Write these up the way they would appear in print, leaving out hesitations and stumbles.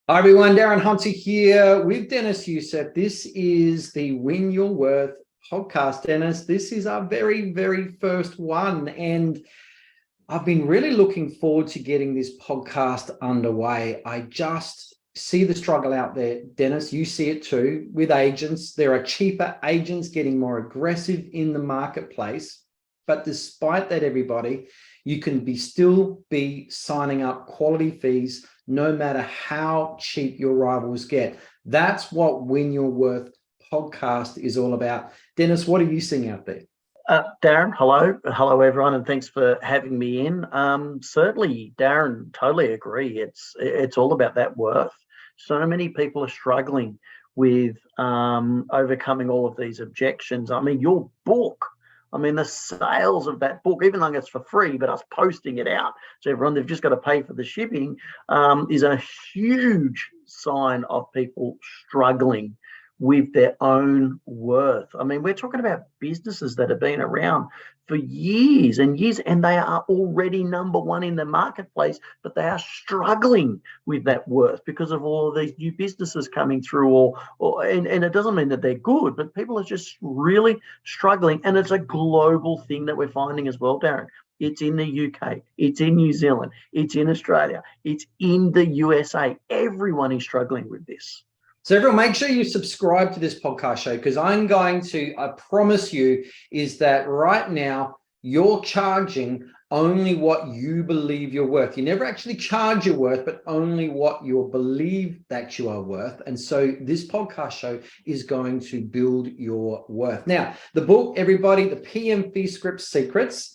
Hi everyone, Darren Hunter here with Dennis Youssef. This is the Win Your Worth podcast, Dennis. This is our very first one, and I've been really looking forward to getting this podcast underway. I just see the struggle out there, Dennis. You see it too with agents. There are cheaper agents getting more aggressive in the marketplace, but despite that, everybody, you can still be signing up quality fees no matter how cheap your rivals get. That's what Win Your Worth podcast is all about. Dennis, what are you seeing out there? Darren, hello everyone, and thanks for having me in. Certainly, Darren, totally agree. It's all about that worth. So many people are struggling with overcoming all of these objections. I mean, your book. I mean, the sales of that book, even though it's for free, but us posting it out to everyone, they've just got to pay for the shipping, is a huge sign of people struggling with their own worth. I mean, we're talking about businesses that have been around for years and years, and they are already number one in the marketplace, but they are struggling with that worth because of all of these new businesses coming through, and it doesn't mean that they're good, but people are just really struggling. And it's a global thing that we're finding as well, Darren. It's in the UK, it's in New Zealand, it's in Australia, it's in the USA. Everyone is struggling with this. So everyone, make sure you subscribe to this podcast show, because I promise you, is that right now you're charging only what you believe you're worth. You never actually charge your worth, but only what you believe that you are worth. And so this podcast show is going to build your worth. Now, the book, everybody, the PM Fee Script Secrets.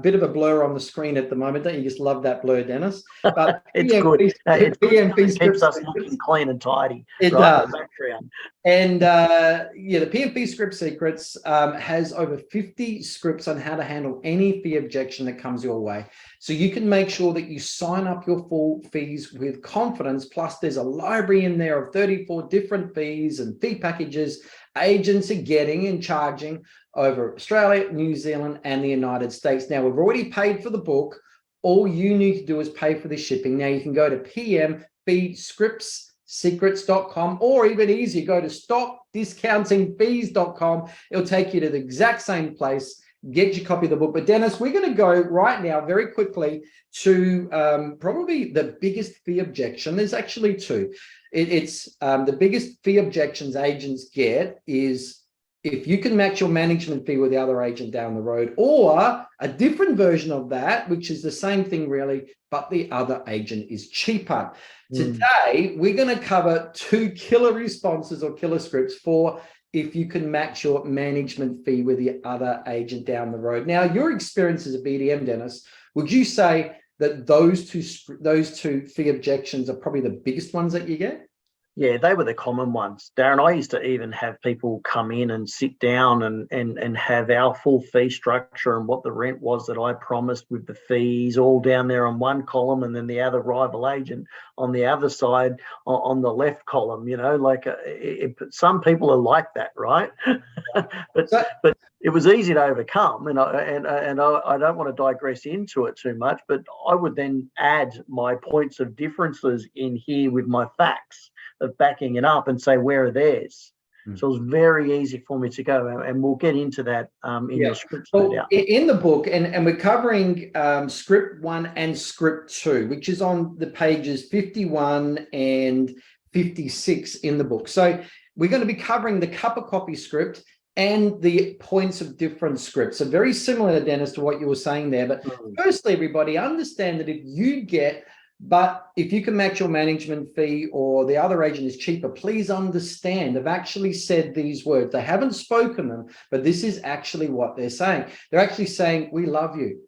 Bit of a blur on the screen at the moment. Don't you just love that blur, Dennis? But it's good. It keeps us looking clean and tidy. It does. And the PM Fee Script Secrets has over 50 scripts on how to handle any fee objection that comes your way. So you can make sure that you sign up your full fees with confidence. Plus, there's a library in there of 34 different fees and fee packages agents are getting and charging over Australia, New Zealand, and the United States. Now, we've already paid for the book. All you need to do is pay for the shipping. Now, you can go to pmfeescriptsecrets.com, or even easier, go to stopdiscountingfees.com. It'll take you to the exact same place. Get your copy of the book. But Dennis, we're going to go right now very quickly to probably the biggest fee objection. There's actually two. It's the biggest fee objections agents get is if you can match your management fee with the other agent down the road, or a different version of that, which is the same thing really, but the other agent is cheaper. Today, we're going to cover two killer responses or killer scripts for if you can match your management fee with the other agent down the road. Now, your experience as a BDM, Dennis, would you say that those two fee objections are probably the biggest ones that you get? Yeah, they were the common ones, Darren. I used to even have people come in and sit down and have our full fee structure and what the rent was that I promised with the fees all down there on one column, and then the other rival agent on the other side on the left column. You know, like some people are like that, right? but it was easy to overcome, and I don't want to digress into it too much, but I would then add my points of differences in here with my facts of backing it up and say, where are theirs? So it was very easy for me to go, and we'll get into that in the scripts. Well, in the book, and we're covering script 1 and script 2, which is on the pages 51 and 56 in the book. So we're going to be covering the cup of coffee script and the points of different scripts. So very similar, Dennis, to what you were saying there. But firstly, everybody, understand that if you can match your management fee or the other agent is cheaper, please understand they've actually said these words. They haven't spoken them, but this is actually what they're saying. They're actually saying, we love you.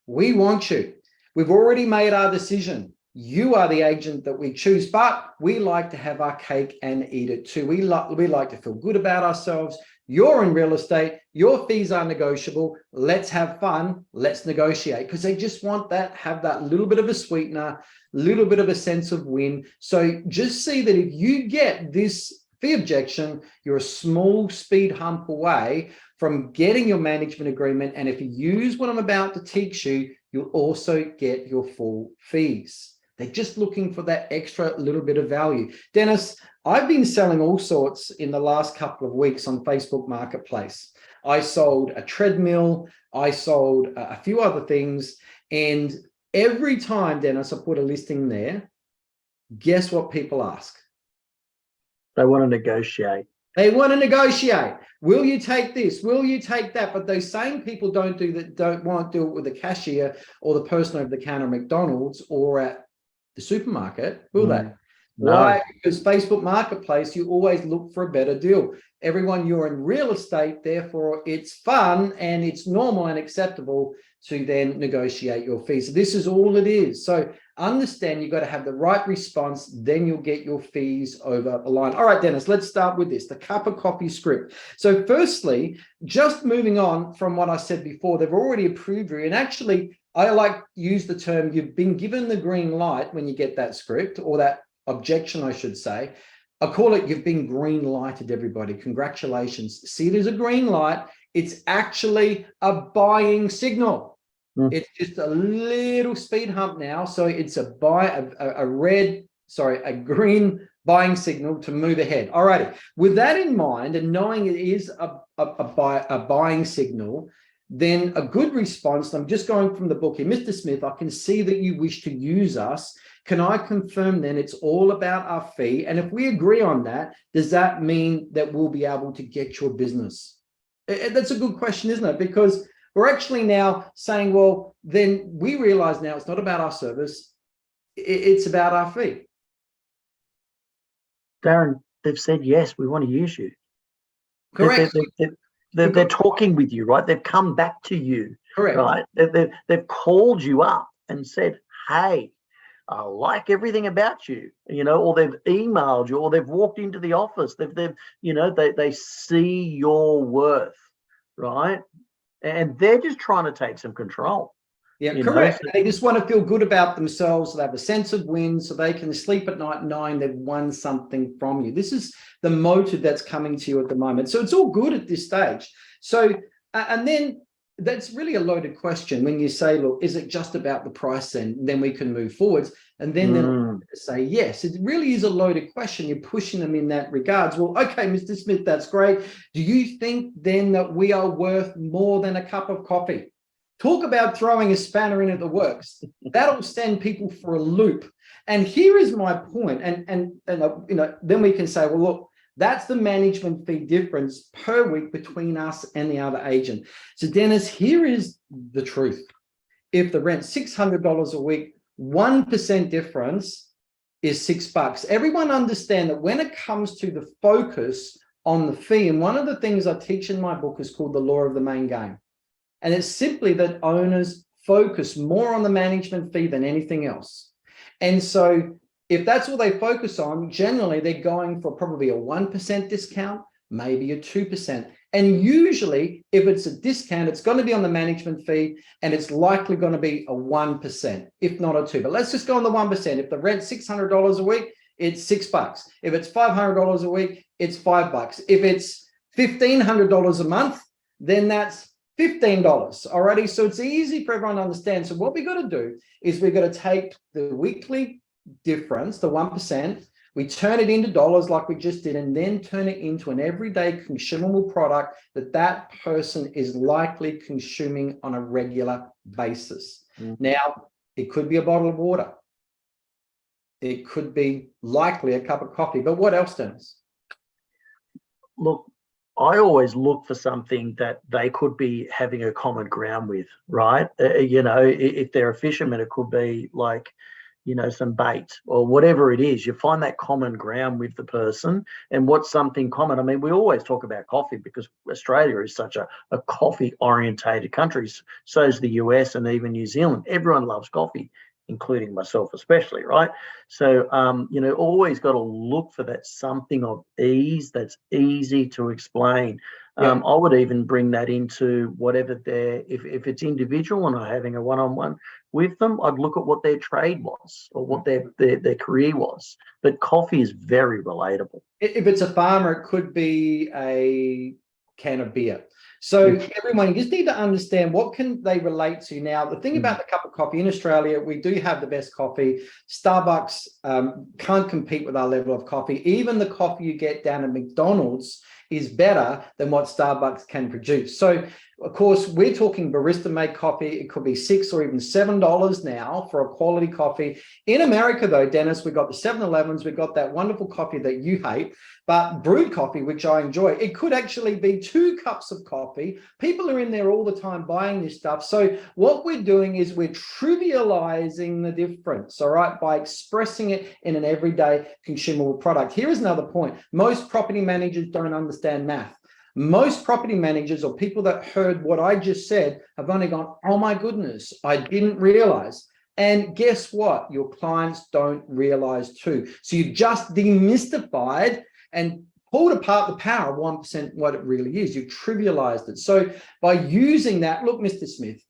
We want you. We've already made our decision. You are the agent that we choose, but we like to have our cake and eat it too. We like to feel good about ourselves. You're in real estate, your fees are negotiable. Let's have fun. Let's negotiate, because they just want have that little bit of a sweetener, little bit of a sense of win. So just see that if you get this fee objection, you're a small speed hump away from getting your management agreement. And if you use what I'm about to teach you, you'll also get your full fees. They're just looking for that extra little bit of value. Dennis, I've been selling all sorts in the last couple of weeks on Facebook Marketplace. I sold a treadmill, I sold a few other things, and every time, Dennis, I put a listing there, guess what people ask? They want to negotiate. They want to negotiate. Will you take this? Will you take that? But those same people don't want to do it with the cashier or the person over the counter at McDonald's or at the supermarket, will they? No. Why? Because Facebook Marketplace, you always look for a better deal. Everyone, you're in real estate, therefore it's fun and it's normal and acceptable to then negotiate your fees. So this is all it is. So understand you've got to have the right response, then you'll get your fees over the line. All right, Dennis, let's start with this, the cup of coffee script. So firstly, just moving on from what I said before, they've already approved you. And actually, I like to use the term, you've been given the green light when you get that script, or that objection, I should say. I call it, you've been green lighted, everybody. Congratulations. See it as a green light. It's actually a buying signal. It's just a little speed hump now. So it's a green buying signal to move ahead. All righty. With that in mind, and knowing it is a buying signal, then a good response, I'm just going from the book here, Mr. Smith, I can see that you wish to use us. Can I confirm then it's all about our fee? And if we agree on that, does that mean that we'll be able to get your business? That's a good question, isn't it? Because we're actually now saying, well, then we realize now it's not about our service, it's about our fee. Darren, they've said, yes, we want to use you. Correct. They're talking with you, right? They've come back to you. Correct. Right? They've called you up and said, hey, I like everything about you, or they've emailed you, or they've walked into the office. They see your worth, right? And they're just trying to take some control. Yeah, correct. They just want to feel good about themselves. They have a sense of win, so they can sleep at night knowing they've won something from you. This is the motive that's coming to you at the moment. So it's all good at this stage. So, and then that's really a loaded question when you say, look, is it just about the price? Then we can move forwards. And then they'll say, yes, it really is a loaded question. You're pushing them in that regards. Well, okay, Mr. Smith, that's great. Do you think then that we are worth more than a cup of coffee? Talk about throwing a spanner in at the works. That'll send people for a loop. And here is my point. And then we can say, well, look, that's the management fee difference per week between us and the other agent. So Dennis, here is the truth. If the rent's $600 a week, 1% difference is $6. Everyone understand that when it comes to the focus on the fee, and one of the things I teach in my book is called the law of the main game. And it's simply that owners focus more on the management fee than anything else. And so if that's what they focus on, generally they're going for probably a 1% discount, maybe a 2%. And usually if it's a discount, it's going to be on the management fee and it's likely going to be a 1%, if not a 2%. But let's just go on the 1%. If the rent's $600 a week, it's $6. If it's $500 a week, it's $5. If it's $1,500 a month, then that's $15. Alrighty. So it's easy for everyone to understand. So what we got to do is we've got to take the weekly difference, the 1%, we turn it into dollars like we just did, and then turn it into an everyday consumable product that person is likely consuming on a regular basis. Now, it could be a bottle of water. It could be likely a cup of coffee, but what else, Dennis? Look, I always look for something that they could be having a common ground with, right? If they're a fisherman, it could be like, some bait or whatever it is. You find that common ground with the person. And what's something common? I mean, we always talk about coffee because Australia is such a coffee orientated country. So is the US and even New Zealand. Everyone loves coffee, including myself especially, right? So, always got to look for that something of ease that's easy to explain. I would even bring that into whatever if it's individual and I'm having a one-on-one with them, I'd look at what their trade was or what their career was. But coffee is very relatable. If it's a farmer, it could be a can of beer. So everyone, you just need to understand what can they relate to. Now, the thing about the cup of coffee in Australia, we do have the best coffee. Starbucks can't compete with our level of coffee. Even the coffee you get down at McDonald's is better than what Starbucks can produce. So, of course, we're talking barista-made coffee. It could be $6 or even $7 now for a quality coffee. In America, though, Dennis, we've got the 7-Elevens. We've got that wonderful coffee that you hate, but brewed coffee, which I enjoy. It could actually be 2 cups of coffee. People are in there all the time buying this stuff. So what we're doing is we're trivializing the difference, all right, by expressing it in an everyday consumable product. Here is another point. Most property managers don't understand math. Most property managers or people that heard what I just said have only gone, oh my goodness, I didn't realize. And guess what? Your clients don't realize too. So you just demystified and pulled apart the power of 1%, what it really is. You trivialized it. So by using that, look, Mr. Smith,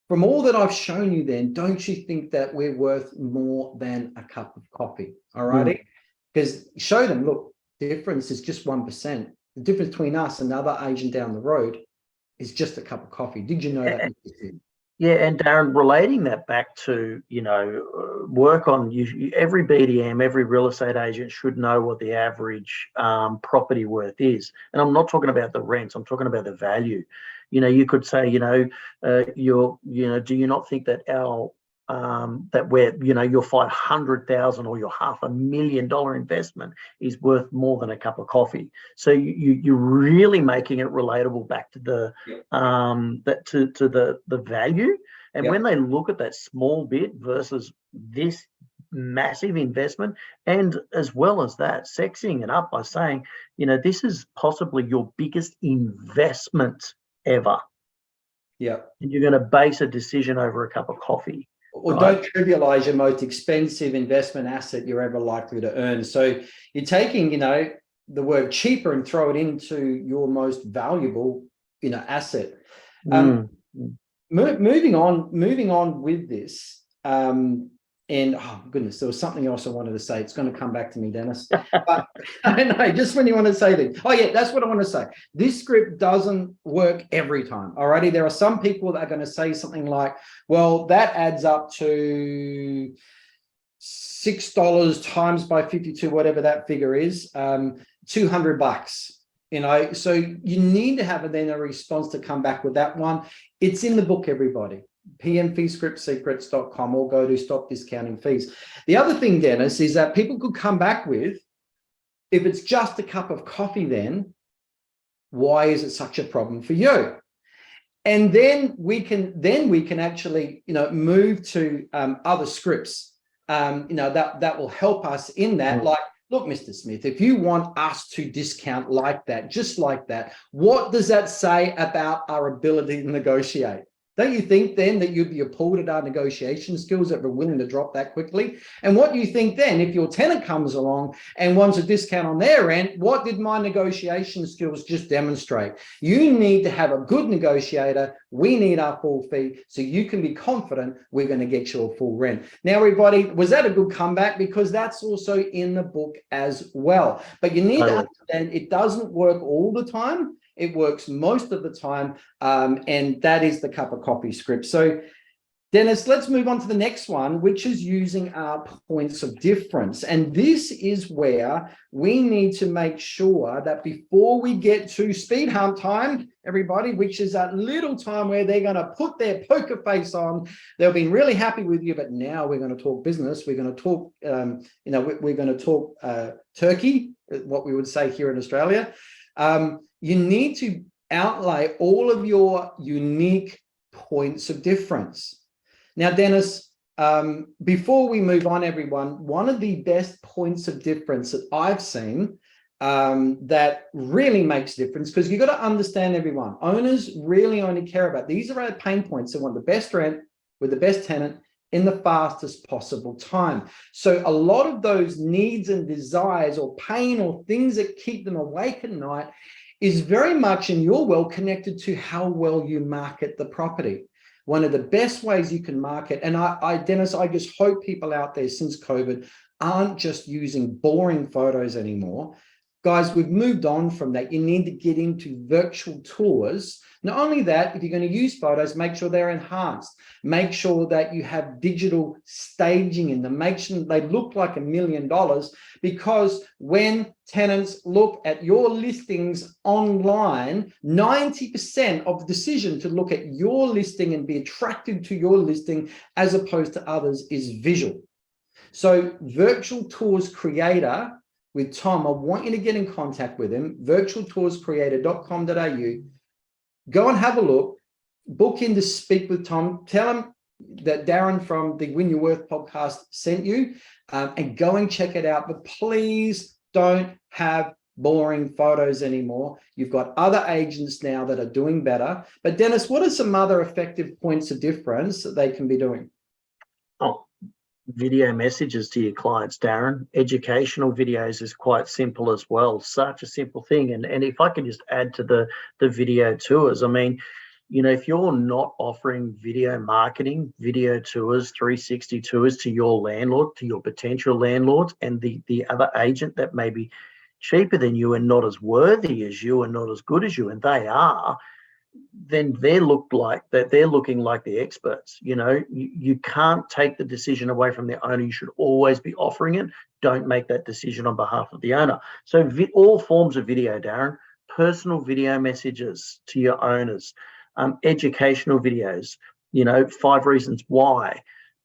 from all that I've shown you then, don't you think that we're worth more than a cup of coffee? All righty? Because show them, look, difference is just 1%. The difference between us and another agent down the road is just a cup of coffee. Did you know that? Yeah, and Darren, relating that back to, work on every BDM, every real estate agent should know what the average property worth is. And I'm not talking about the rents, I'm talking about the value. You could say, do you not think that your 500,000 or your $500,000 investment is worth more than a cup of coffee? So you're really making it relatable back to the the value. And when they look at that small bit versus this massive investment, and as well as that, sexing it up by saying, this is possibly your biggest investment ever. Yeah. And you're going to base a decision over a cup of coffee. Or don't trivialize your most expensive investment asset you're ever likely to earn. So you're taking, the word cheaper and throw it into your most valuable, asset. Moving on with this. And oh goodness, there was something else I wanted to say. It's going to come back to me, Dennis. But I know, just when you want to say this. Oh yeah, that's what I want to say. This script doesn't work every time. Alrighty, there are some people that are going to say something like, "Well, that adds up to $6 times by 52, whatever that figure is, $200." So you need to have then a response to come back with that one. It's in the book, everybody. pmfeescriptsecrets.com, or go to Stop Discounting Fees. The other thing, Dennis, is that people could come back with, if it's just a cup of coffee, then why is it such a problem for you? And then we can actually, move to other scripts, that will help us in that. Like, look, Mr. Smith, if you want us to discount like that, just like that, what does that say about our ability to negotiate? Don't you think then that you'd be appalled at our negotiation skills that we're willing to drop that quickly? And what do you think then if your tenant comes along and wants a discount on their end? What did my negotiation skills just demonstrate? You need to have a good negotiator. We need our full fee so you can be confident we're going to get you a full rent. Now, everybody, was that a good comeback? Because that's also in the book as well. But you need to understand it doesn't work all the time. It works most of the time, and that is the cup of coffee script. So, Dennis, let's move on to the next one, which is using our points of difference. And this is where we need to make sure that before we get to speed hump time, everybody, which is that little time where they're going to put their poker face on, they've been really happy with you, but now we're going to talk business. We're going to talk, we're going to talk turkey, what we would say here in Australia. You need to outlay all of your unique points of difference. Now, Dennis, before we move on, everyone, one of the best points of difference that I've seen that really makes a difference, because you've got to understand, everyone, owners really only care about, these are our pain points. They want the best rent with the best tenant in the fastest possible time. So a lot of those needs and desires or pain or things that keep them awake at night is very much in your world connected to how well you market the property. One of the best ways you can market, and Dennis, I just hope people out there since COVID aren't just using boring photos anymore. Guys, we've moved on from that. You need to get into virtual tours. Not only that, if you're going to use photos, make sure they're enhanced. Make sure that you have digital staging in them. Make sure they look like $1 million, because when tenants look at your listings online, 90% of the decision to look at your listing and be attracted to your listing as opposed to others is visual. So Virtual Tours Creator with Tom, I want you to get in contact with him, virtualtourscreator.com.au. Go and have a look, book in to speak with Tom, tell him that Darren from the Win Your Worth podcast sent you, and go and check it out. But please don't have boring photos anymore. You've got other agents now that are doing better. But Dennis, what are some other effective points of difference that they can be doing? Oh, video messages to your clients, Darren. Educational videos is quite simple as well. Such a simple thing. And if I can just add to the video tours, I mean, you know, if you're not offering video marketing, video tours, 360 tours to your landlord, to your potential landlords, and the other agent that may be cheaper than you and not as worthy as you and not as good as you, and they are, then they're looking like the experts. You know, you can't take the decision away from the owner. You should always be offering it. Don't make that decision on behalf of the owner. So all forms of video, Darren, personal video messages to your owners, educational videos, you know, 5 reasons why,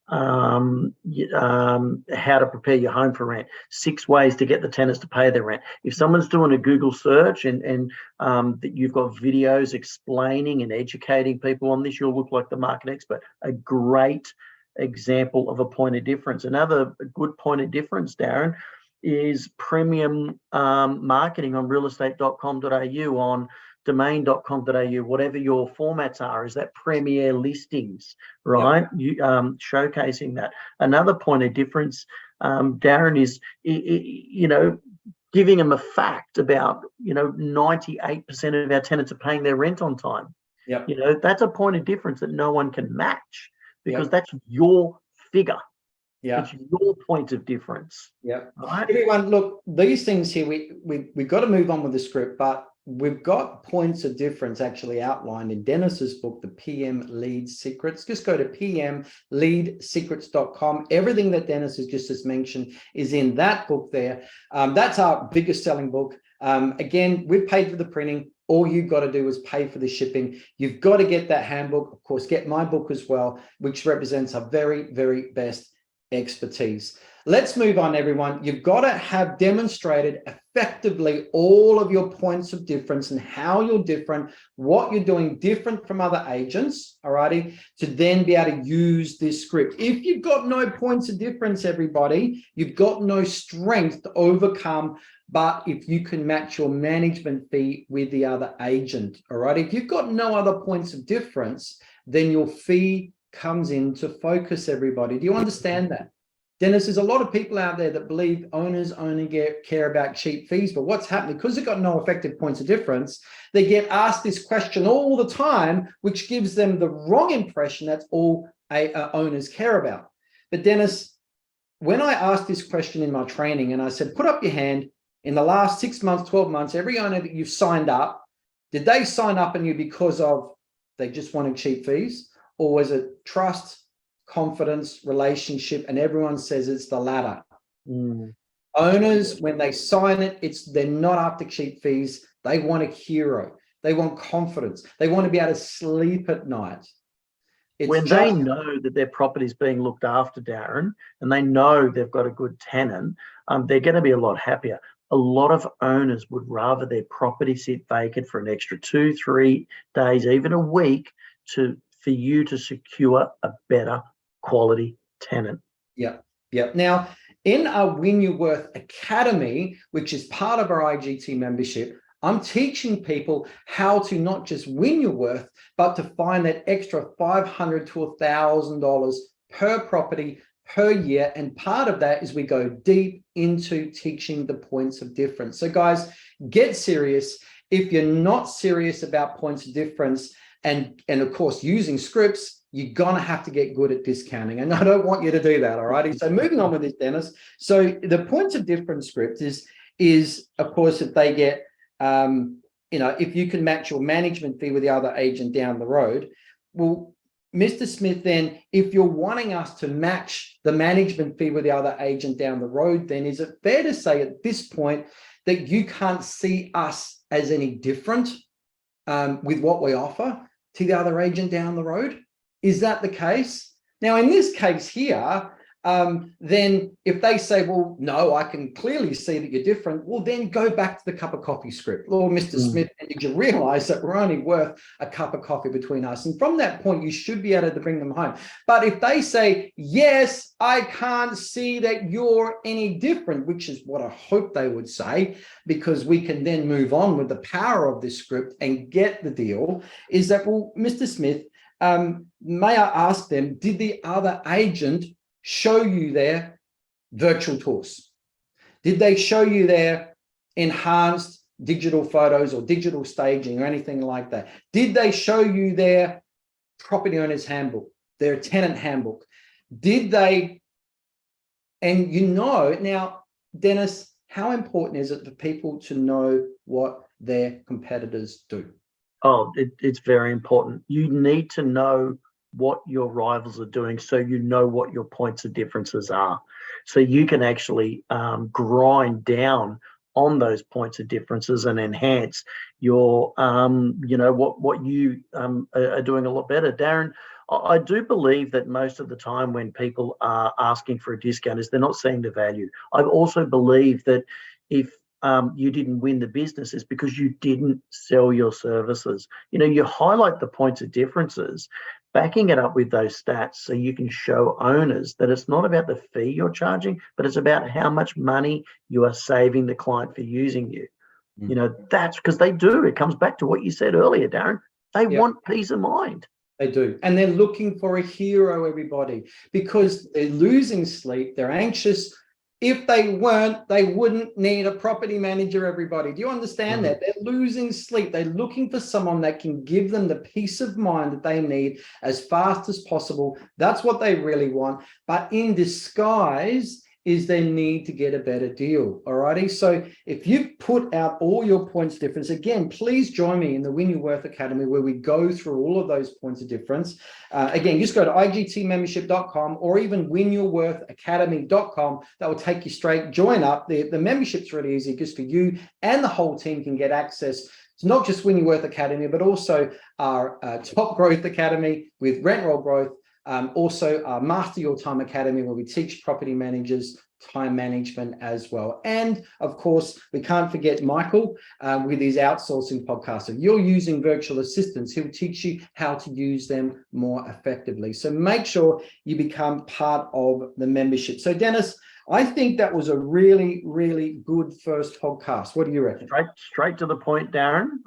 how to prepare your home for rent, 6 ways to get the tenants to pay their rent. If someone's doing a Google search and that you've got videos explaining and educating people on this, you'll look like the market expert. A great example of a point of difference. Another good point of difference, Darren, is premium marketing on realestate.com.au, on domain.com.au, whatever your formats are, is that premier listings, right? Yep. You showcasing that. Another point of difference, Darren, is, you know, giving them a fact about, you know, 98% of our tenants are paying their rent on time. Yep. You know, that's a point of difference that no one can match, because that's your figure. Yeah, it's your point of difference. Yeah. Right? Everyone, look, these things here, we've got to move on with the script, but we've got points of difference actually outlined in Dennis's book, The PM Lead Secrets. Just go to pmleadsecrets.com. Everything that Dennis has just mentioned is in that book there. That's our biggest selling book. Again, we've paid for the printing. All you've got to do is pay for the shipping. You've got to get that handbook. Of course, get my book as well, which represents our very, very best expertise. Let's move on, everyone. You've got to have demonstrated effectively all of your points of difference and how you're different, what you're doing different from other agents, all righty, to then be able to use this script. If you've got no points of difference, everybody, you've got no strength to overcome. But if you can match your management fee with the other agent, all right, if you've got no other points of difference, then your fee comes into focus, everybody. Do you understand that? Dennis, there's a lot of people out there that believe owners only care about cheap fees, but what's happening, because they've got no effective points of difference, they get asked this question all the time, which gives them the wrong impression that's all owners care about. But Dennis, when I asked this question in my training and I said, put up your hand, in the last 6 months, 12 months, every owner that you've signed up, did they sign up on you because of they just wanted cheap fees? Or was it trust, confidence, relationship? And everyone says it's the latter. Owners, when they sign it, they're not after cheap fees. They want a hero. They want confidence. They want to be able to sleep at night. When they know that their property is being looked after, Darren, and they know they've got a good tenant, they're going to be a lot happier. A lot of owners would rather their property sit vacant for an extra 2-3 days, even a week, for you to secure a better quality tenant. Yeah. Now, in our Win Your Worth Academy, which is part of our IGT membership, I'm teaching people how to not just win your worth, but to find that extra $500 to $1,000 per property per year. And part of that is we go deep into teaching the points of difference. So guys, get serious. If you're not serious about points of difference and of course using scripts, you're gonna have to get good at discounting. And I don't want you to do that, all righty? So moving on with this, Dennis. So the points of difference script is is, of course, if they get, if you can match your management fee with the other agent down the road. Well, Mr. Smith, then, if you're wanting us to match the management fee with the other agent down the road, then is it fair to say at this point that you can't see us as any different with what we offer to the other agent down the road? Is that the case? Now, in this case here, then if they say, well, no, I can clearly see that you're different, well, then go back to the cup of coffee script. Lord, Mr. Smith, did you realize that we're only worth a cup of coffee between us? And from that point, you should be able to bring them home. But if they say, yes, I can't see that you're any different, which is what I hope they would say, because we can then move on with the power of this script and get the deal, is that, well, Mr. Smith, may I ask them, did the other agent show you their virtual tours? Did they show you their enhanced digital photos or digital staging or anything like that? Did they show you their property owner's handbook, their tenant handbook? Did they? And now, Dennis, how important is it for people to know what their competitors do? Oh, it's very important. You need to know what your rivals are doing, so you know what your points of differences are, so you can actually grind down on those points of differences and enhance your what you are doing a lot better. Darren, I do believe that most of the time when people are asking for a discount is they're not seeing the value. I also believe that if you didn't win the business is because you didn't sell your services. You highlight the points of differences, backing it up with those stats so you can show owners that it's not about the fee you're charging, but it's about how much money you are saving the client for using you. That's because they do. It comes back to what you said earlier, Darren. They want peace of mind. They do. And they're looking for a hero, everybody, because they're losing sleep. They're anxious. If they weren't, they wouldn't need a property manager, everybody. Do you understand that? They're losing sleep. They're looking for someone that can give them the peace of mind that they need as fast as possible. That's what they really want. But in disguise is their need to get a better deal. All righty. So if you've put out all your points of difference, again, please join me in the Win Your Worth Academy, where we go through all of those points of difference. Again, just go to igtmembership.com or even winyourworthacademy.com. That will take you straight. Join up. The membership's really easy because for you and the whole team can get access. It's not just Win Your Worth Academy, but also our Top Growth Academy with rent roll growth. Also our Master Your Time Academy, where we teach property managers time management as well. And of course, we can't forget Michael with his outsourcing podcast. If you're using virtual assistants, he'll teach you how to use them more effectively. So make sure you become part of the membership. So Dennis, I think that was a really, really good first podcast. What do you reckon? Straight to the point, Darren.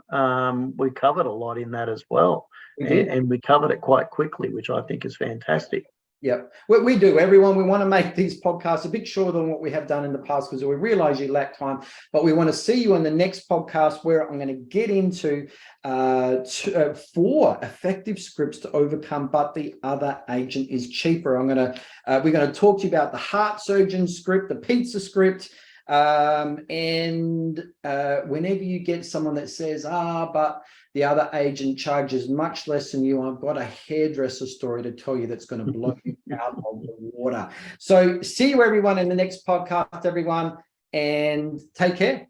We covered a lot in that as well. And we covered it quite quickly, which I think is fantastic. Yep. We do, everyone. We want to make these podcasts a bit shorter than what we have done in the past because we realize you lack time. But we want to see you in the next podcast, where I'm going to get into 4 effective scripts to overcome, but the other agent is cheaper. we're going to talk to you about the heart surgeon script, the pizza script. And whenever you get someone that says, but the other agent charges much less than you, I've got a hairdresser story to tell you that's going to blow you out of the water. So see you everyone in the next podcast, everyone, and take care.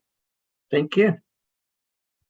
Thank you.